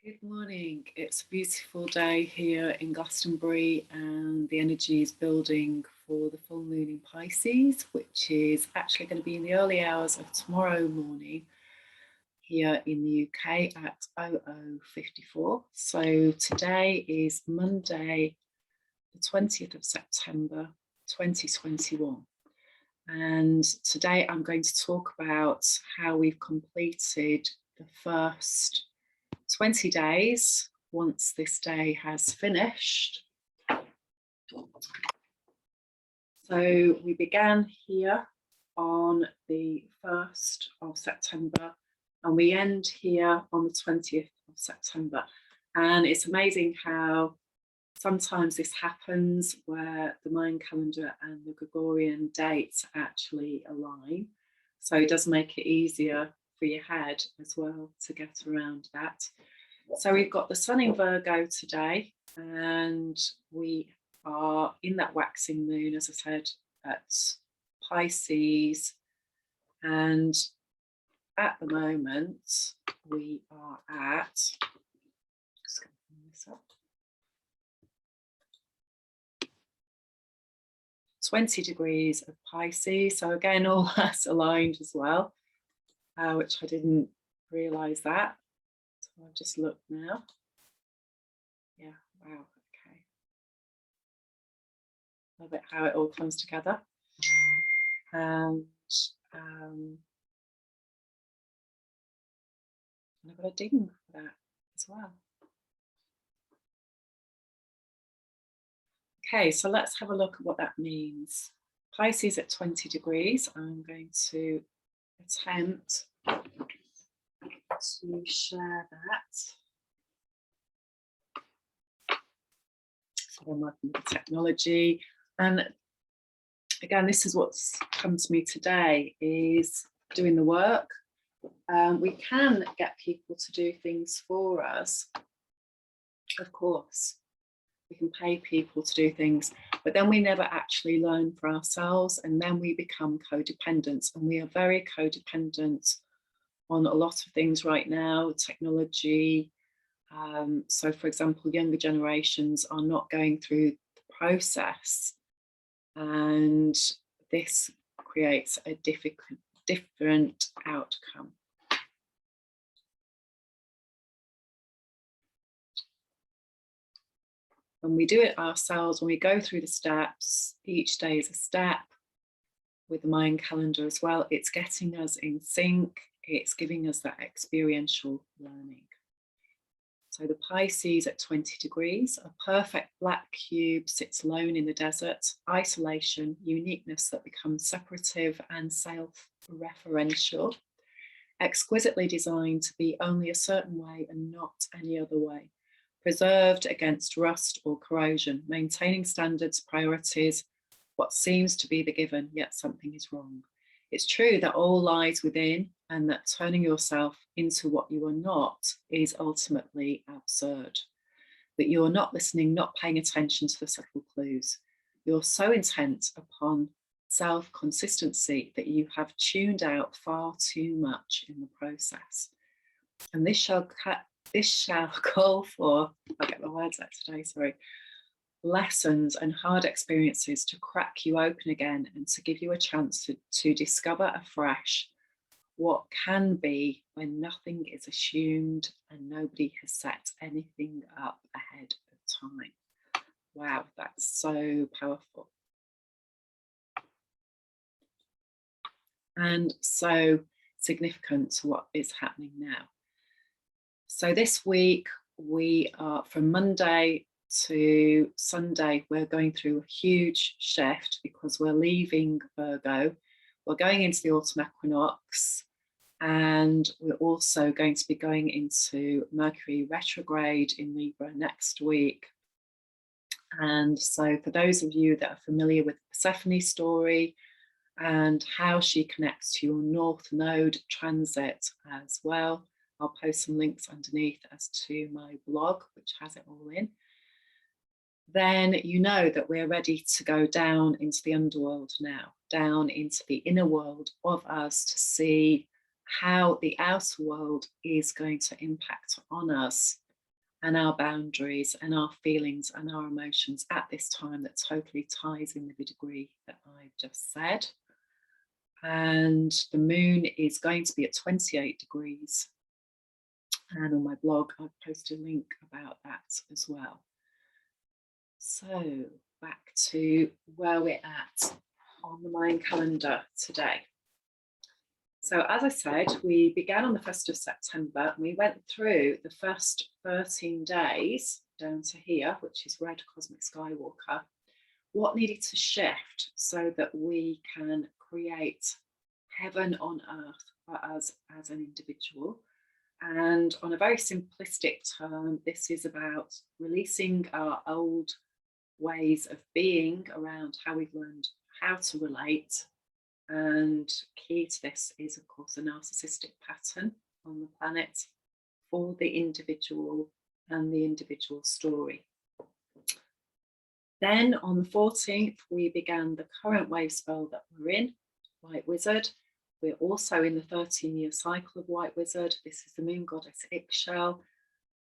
Good morning. It's a beautiful day here in Glastonbury, and the energy is building for the full moon in Pisces, which is actually going to be in the early hours of tomorrow morning here in the UK at 00:54. So today is Monday, the 20th of September 2021. And today I'm going to talk about how we've completed the first 20 days once this day has finished. So we began here on the 1st of September and we end here on the 20th of September. And it's amazing how sometimes this happens where the Mayan calendar and the Gregorian dates actually align. So it does make it easier for your head as well to get around that. So we've got the Sun in Virgo today, and we are in that waxing moon, as I said, at Pisces. And at the moment, we are at, just going to bring this up, 20 degrees of Pisces. So again, all that's aligned as well, which I didn't realise that. So I've just looked now. Yeah, wow, okay. Love it how it all comes together. And I've got a ding for that as well. Okay, so let's have a look at what that means. Pisces at 20 degrees. I'm going to attempt to share that. So I'm working with technology, and again, this is what's come to me today, is doing the work. We can get people to do things for us, of course. We can pay people to do things, but then we never actually learn for ourselves, and then we become codependent, and we are very codependent on a lot of things right now, technology. So for example, younger generations are not going through the process, and this creates a different outcome. When we do it ourselves, when we go through the steps, each day is a step with the Mayan calendar as well, it's getting us in sync, it's giving us that experiential learning. So the Pisces at 20 degrees, a perfect black cube sits alone in the desert, isolation, uniqueness that becomes separative and self-referential, exquisitely designed to be only a certain way and not any other way, preserved against rust or corrosion, maintaining standards, priorities, what seems to be the given, yet something is wrong. It's true that all lies within, and that turning yourself into what you are not is ultimately absurd. That you are not listening, not paying attention to the subtle clues. You're so intent upon self-consistency that you have tuned out far too much in the process. And this shall call for, I'll get my words out today, sorry, lessons and hard experiences to crack you open again and to give you a chance to discover afresh what can be when nothing is assumed and nobody has set anything up ahead of time. Wow, that's so powerful. And so significant to what is happening now. So this week, we are from Monday to Sunday, we're going through a huge shift because we're leaving Virgo. We're going into the autumn equinox, and we're also going to be going into Mercury retrograde in Libra next week. And so for those of you that are familiar with the Persephone story and how she connects to your North Node transit as well, I'll post some links underneath as to my blog, which has it all in. Then you know that we're ready to go down into the underworld now, down into the inner world of us, to see how the outer world is going to impact on us and our boundaries and our feelings and our emotions at this time that totally ties in with the degree that I've just said. And the moon is going to be at 28 degrees. And on my blog, I've posted a link about that as well. So back to where we're at on the Mayan calendar today. So as I said, we began on the 1st of September and we went through the first 13 days down to here, which is Red Cosmic Skywalker, what needed to shift so that we can create heaven on earth for us as an individual. And on a very simplistic term, this is about releasing our old ways of being around how we've learned how to relate. And key to this is, of course, a narcissistic pattern on the planet for the individual and the individual story. Then on the 14th, we began the current wave spell that we're in, White Wizard. We're also in the 13-year cycle of White Wizard. This is the moon goddess Ixchel.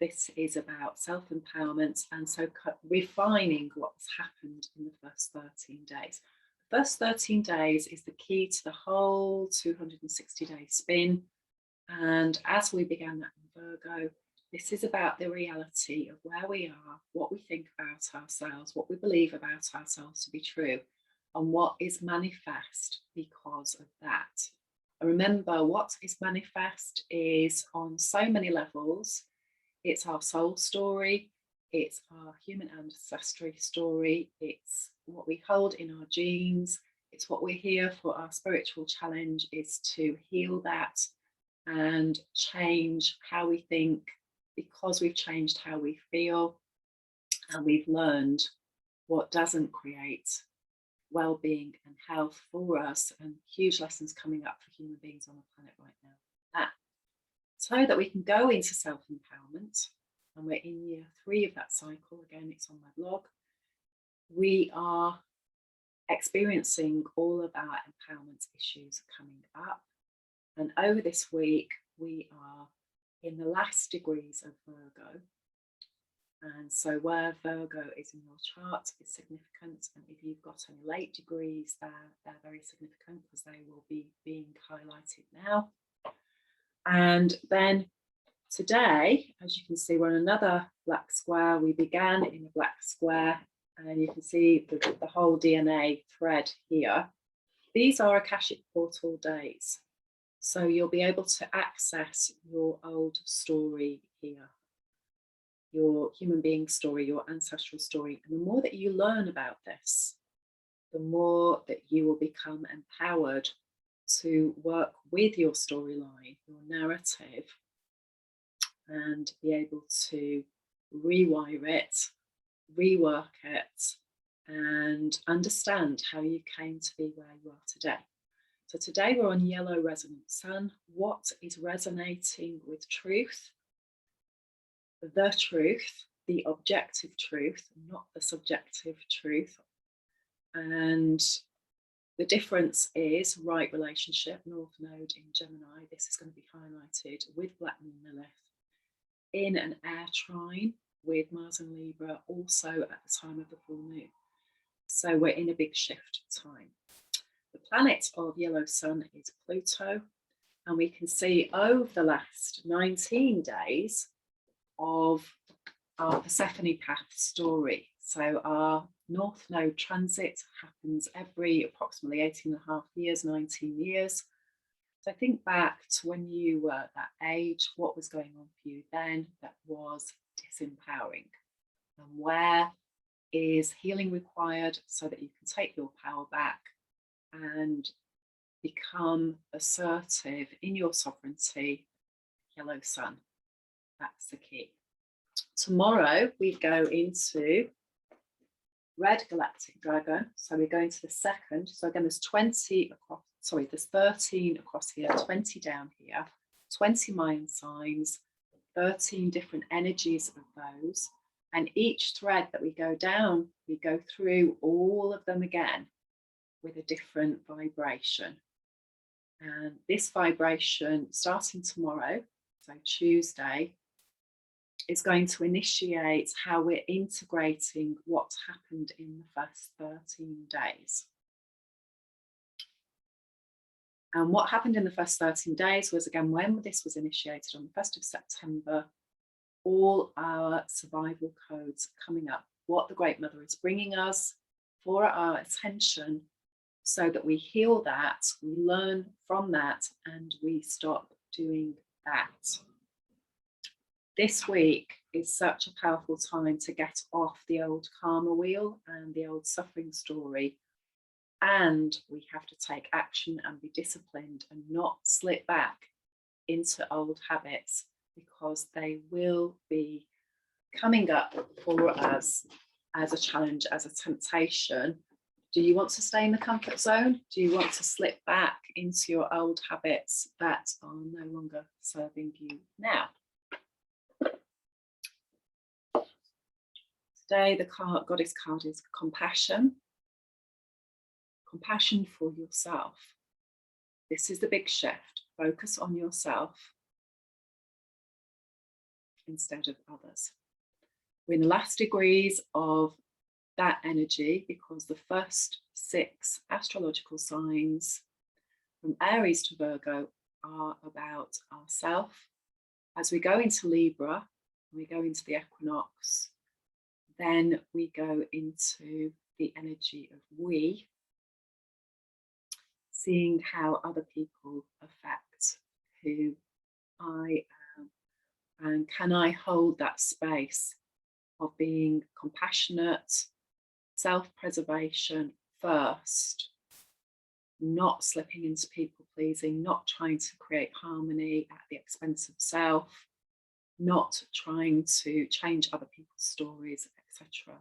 This is about self-empowerment and so refining what's happened in the first 13 days. The first 13 days is the key to the whole 260-day spin. And as we began that in Virgo, this is about the reality of where we are, what we think about ourselves, what we believe about ourselves to be true, and what is manifest because of that. And remember, what is manifest is on so many levels. It's our soul story, it's our human ancestry story, it's what we hold in our genes, it's what we're here for. Our spiritual challenge is to heal that and change how we think, because we've changed how we feel and we've learned what doesn't create well-being and health for us, and huge lessons coming up for human beings on the planet right now. So that we can go into self-empowerment, and we're in year 3 of that cycle. Again, it's on my blog. We are experiencing all of our empowerment issues coming up, and over this week we are in the last degrees of Virgo. And so where Virgo is in your chart is significant, and if you've got any late degrees there, they're very significant because they will be being highlighted now. And then today, as you can see, we're in another black square. We began in a black square, and you can see the whole DNA thread here. These are Akashic portal days. So you'll be able to access your old story here, your human being story, your ancestral story. And the more that you learn about this, the more that you will become empowered to work with your storyline, your narrative, and be able to rewire it, rework it, and understand how you came to be where you are today. So today we're on yellow resonant sun. What is resonating with truth? The truth, the objective truth, not the subjective truth. And the difference is right relationship, North Node in Gemini. This is going to be highlighted with Black Moon Lilith in an air trine with Mars and Libra, also at the time of the full moon. So we're in a big shift time. The planet of yellow sun is Pluto, and we can see over the last 19 days of our Persephone path story. So our North Node transit happens every approximately 18.5 years, 19 years. So think back to when you were at that age, what was going on for you then that was disempowering, and where is healing required so that you can take your power back and become assertive in your sovereignty. Yellow sun, that's the key. Tomorrow we go into Red Galactic Dragon, so we're going to the second. So again, there's 20 across, sorry, there's 13 across here, 20 down here, 20 Mayan signs, 13 different energies of those. And each thread that we go down, we go through all of them again with a different vibration. And this vibration, starting tomorrow, so Tuesday, is going to initiate how we're integrating what's happened in the first 13 days. And what happened in the first 13 days was, again, when this was initiated on the 1st of September, all our survival codes coming up, what the Great Mother is bringing us for our attention, so that we heal that, we learn from that, and we stop doing that. This week is such a powerful time to get off the old karma wheel and the old suffering story. And we have to take action and be disciplined and not slip back into old habits, because they will be coming up for us as a challenge, as a temptation. Do you want to stay in the comfort zone? Do you want to slip back into your old habits that are no longer serving you now? Today, the goddess card is compassion. Compassion for yourself. This is the big shift. Focus on yourself instead of others. We're in the last degrees of that energy, because the first 6 astrological signs from Aries to Virgo are about ourself. As we go into Libra, we go into the equinox, then we go into the energy of we, seeing how other people affect who I am, and can I hold that space of being compassionate, self-preservation first, not slipping into people pleasing, not trying to create harmony at the expense of self, not trying to change other people's stories, etc.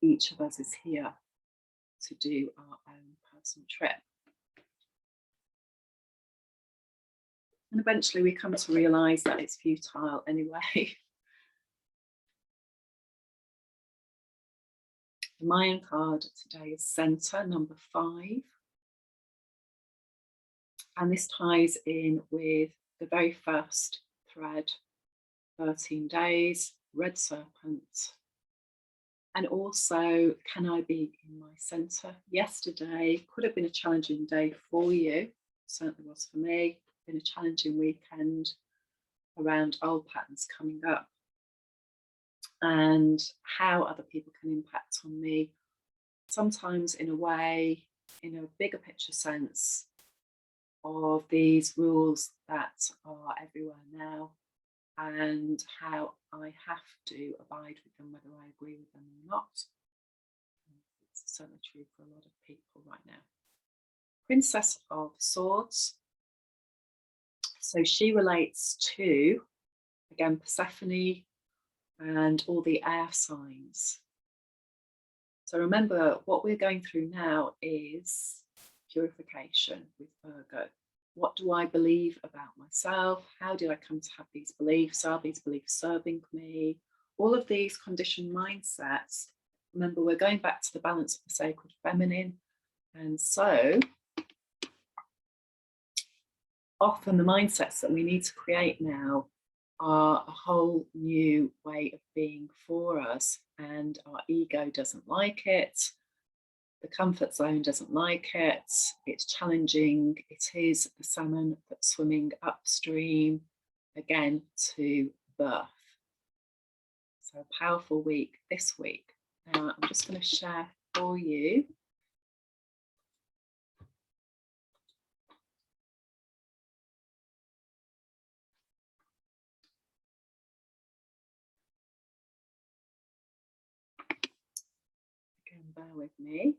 Each of us is here to do our own personal trip. And eventually we come to realise that it's futile anyway. The Mayan card today is Center, number 5. And this ties in with the very first thread, 13 days, red serpent. And also, can I be in my center? Yesterday could have been a challenging day for you. Certainly was for me. Been a challenging weekend around old patterns coming up, and how other people can impact on me, sometimes in a way, in a bigger picture sense of these rules that are everywhere now, and how I have to abide with them, whether I agree with them or not. It's certainly true for a lot of people right now. Princess of Swords. So she relates to, again, Persephone and all the air signs. So remember, what we're going through now is purification with Virgo. What do I believe about myself? How did I come to have these beliefs? Are these beliefs serving me? All of these conditioned mindsets. Remember, we're going back to the balance of the sacred feminine. And so often the mindsets that we need to create now are a whole new way of being for us, and our ego doesn't like it. The comfort zone doesn't like it. It's challenging. It is the salmon that's swimming upstream again to birth. So a powerful week this week. Now I'm just going to share for you bear with me.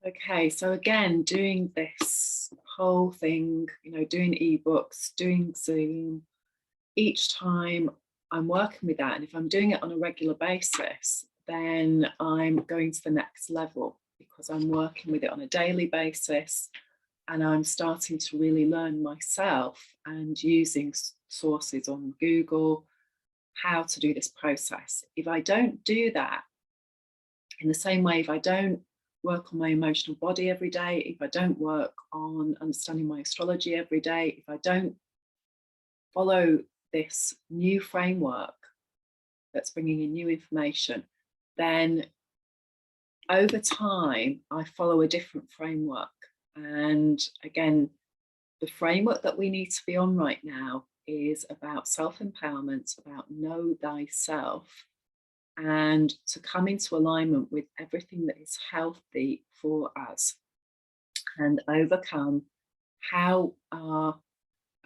Okay, so again, doing this whole thing, doing ebooks, doing Zoom, each time I'm working with that, and if I'm doing it on a regular basis, then I'm going to the next level, because I'm working with it on a daily basis, and I'm starting to really learn myself and using sources on Google how to do this process. If I don't do that, in the same way, if I don't work on my emotional body every day, if I don't work on understanding my astrology every day, if I don't follow this new framework that's bringing in new information, then over time I follow a different framework. And again, the framework that we need to be on right now is about self-empowerment, about know thyself, and to come into alignment with everything that is healthy for us and overcome how our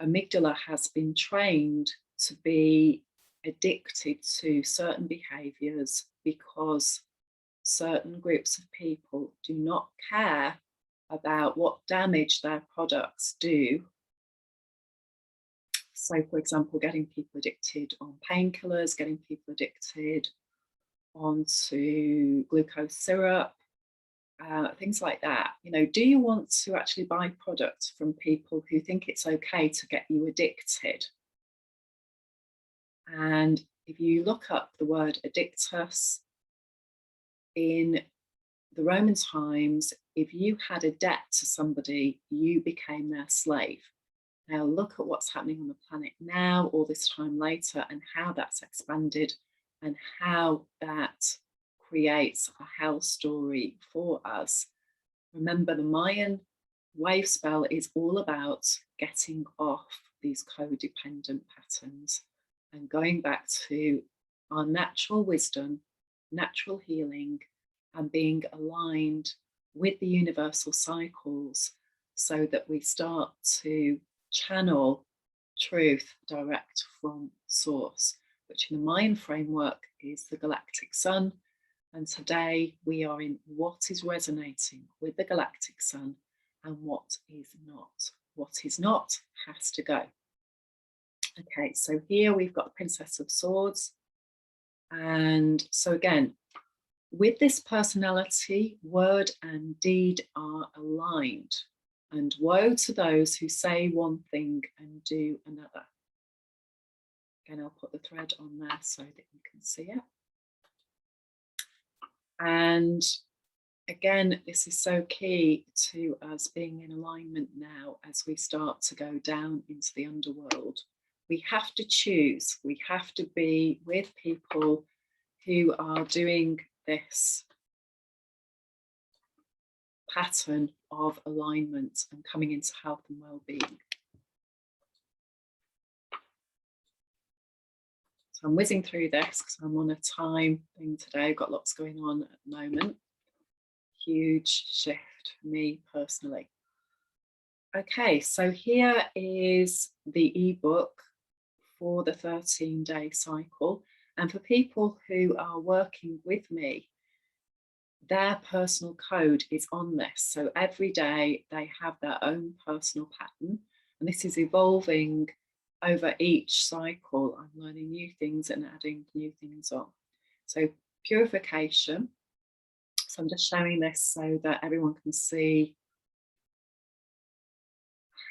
amygdala has been trained to be addicted to certain behaviors because certain groups of people do not care about what damage their products do. So, for example, getting people addicted on painkillers, getting people addicted onto glucose syrup, things like that. You know, do you want to actually buy products from people who think it's okay to get you addicted? And if you look up the word addictus, in the Roman times, if you had a debt to somebody, you became their slave. Now look at what's happening on the planet now, all this time later, and how that's expanded and how that creates a hell story for us. Remember, the Mayan wave spell is all about getting off these codependent patterns and going back to our natural wisdom, natural healing, and being aligned with the universal cycles so that we start to channel truth direct from source, which in the Mayan framework is the galactic sun. And today we are in what is resonating with the galactic sun and what is not. What is not has to go. Okay, so here we've got the Princess of Swords. And so again, with this personality, word and deed are aligned. And woe to those who say one thing and do another. Again, I'll put the thread on there so that you can see it. And again, this is so key to us being in alignment now as we start to go down into the underworld. We have to choose. We have to be with people who are doing this pattern of alignment and coming into health and well-being. So I'm whizzing through this because I'm on a time thing today. I've got lots going on at the moment. Huge shift for me personally. Okay, so here is the ebook for the 13-day cycle. And for people who are working with me, their personal code is on this. So every day they have their own personal pattern. And this is evolving over each cycle. I'm learning new things and adding new things on. So purification. So I'm just showing this so that everyone can see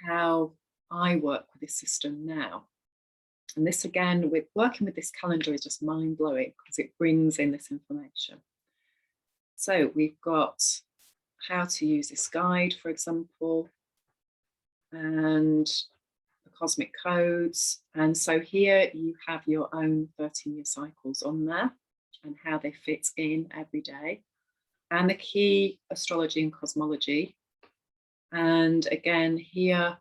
how I work with this system now. And this again, with working with this calendar is just mind-blowing because it brings in this information. So we've got how to use this guide, for example, and the cosmic codes. And so here you have your own 13-year cycles on there and how they fit in every day. And the key astrology and cosmology. And again, here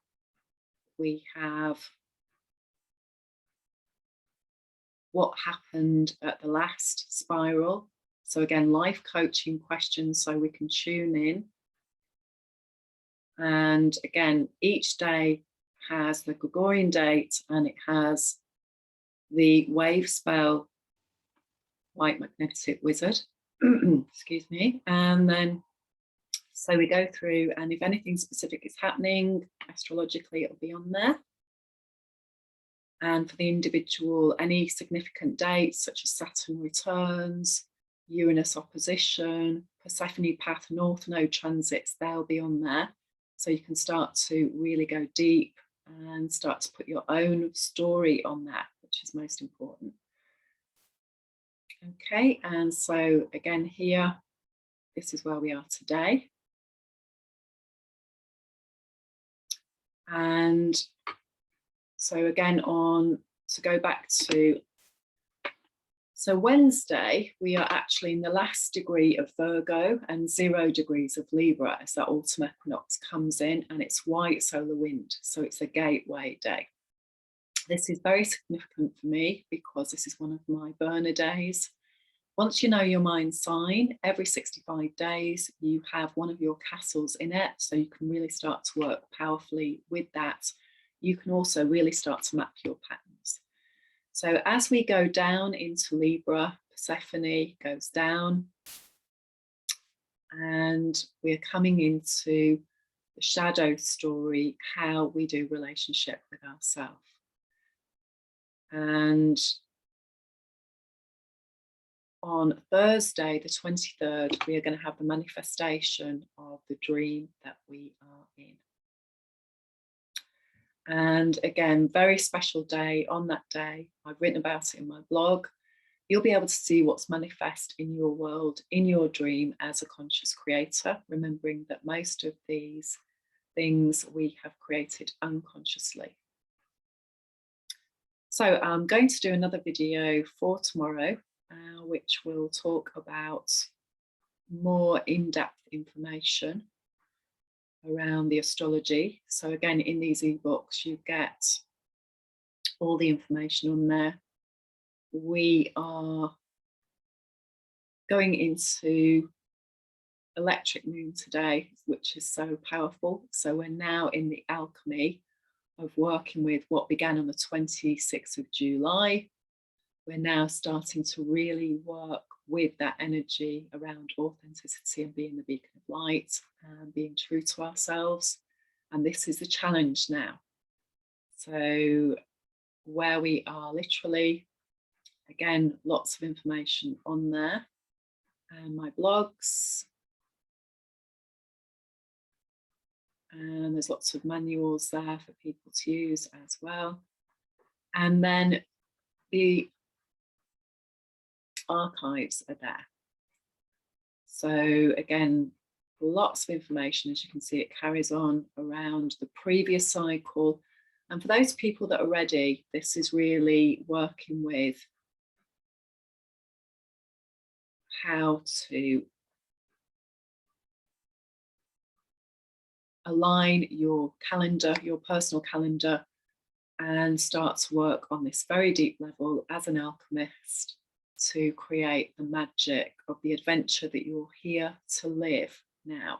we have what happened at the last spiral. So again, life coaching questions so we can tune in. And again, each day has the Gregorian date and it has the wave spell, white magnetic wizard, excuse me. And then, so we go through, and if anything specific is happening, astrologically, it'll be on there. And for the individual, any significant dates such as Saturn returns, Uranus opposition, Persephone path, North Node transits, they'll be on there. So you can start to really go deep and start to put your own story on that, which is most important. Okay, and so again here, this is where we are today. And so again, to go back to, so Wednesday, we are actually in the last degree of Virgo and 0 degrees of Libra as that autumn equinox comes in, and it's white solar wind. So it's a gateway day. This is very significant for me because this is one of my burner days. Once you know your Mayan sign, every 65 days, you have one of your castles in it. So you can really start to work powerfully with that. You can also really start to map your patterns. So as we go down into Libra, Persephone goes down, and we're coming into the shadow story, how we do relationship with ourselves. And on Thursday, the 23rd, we are going to have the manifestation of the dream that we are in. And again, very special day. On that day, I've written about it in my blog. You'll be able to see what's manifest in your world, in your dream as a conscious creator, remembering that most of these things we have created unconsciously. So I'm going to do another video for tomorrow, which will talk about more in-depth information around the astrology. So again, in these ebooks, you get all the information on there. We are going into electric moon today, which is so powerful. So we're now in the alchemy of working with what began on the 26th of July. We're now starting to really work with that energy around authenticity and being the beacon of light and being true to ourselves. And this is the challenge now. So where we are literally, again, lots of information on there, and my blogs. And there's lots of manuals there for people to use as well. And then the archives are there. So again, lots of information. As you can see, it carries on around the previous cycle. And for those people that are ready, this is really working with how to align your calendar, your personal calendar, and start to work on this very deep level as an alchemist to create the magic of the adventure that you're here to live now.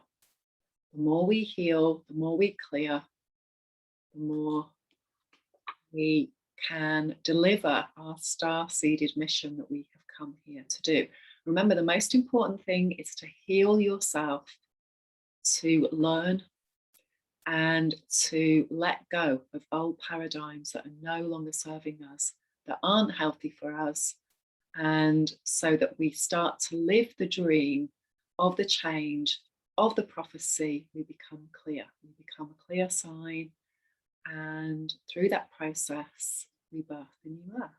The more we heal, the more we clear, the more we can deliver our star-seeded mission that we have come here to do. Remember, the most important thing is to heal yourself, to learn, and to let go of old paradigms that are no longer serving us, that aren't healthy for us, and so that we start to live the dream of the change, of the prophecy. We become clear. We become a clear sign, and through that process, we birth the new earth.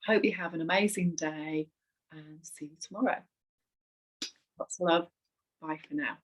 Hope you have an amazing day, and see you tomorrow. Lots of love. Bye for now.